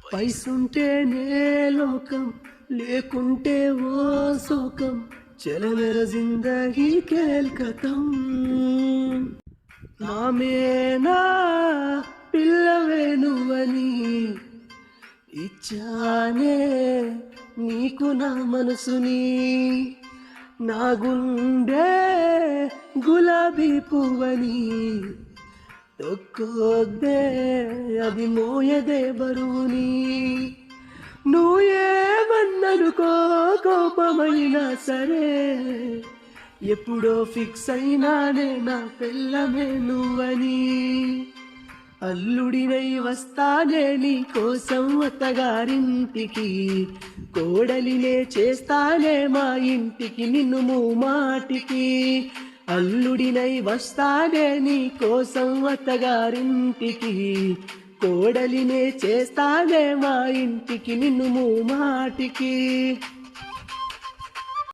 పైసుంటేనే లోకం లేకుంటే ఓ శోకం చలమెర జిందగీ ఖేల్ ఖతం నామేనా పిల్లవే నువ్వని ఇచ్చానే నీకు నా మనసుని నా గుండె గులాబీ పువ్వని తొక్కొద్దే అది మోయదే బరువుని నువ్వేమన్ననుకో కోపమైనా సరే ఎప్పుడో ఫిక్స్ అయినానే నా పిల్లమే నువ్వని అల్లుడినై వస్తానే నీ కోసం అత్తగారింటికి కోడలినే చేస్తానే మా ఇంటికి నిన్ను మాటికి అల్లుడినై వస్తానే నీ కోసం అత్తగారింటికి కోడలినే చేస్తానే మా ఇంటికి నిన్ను మాటికి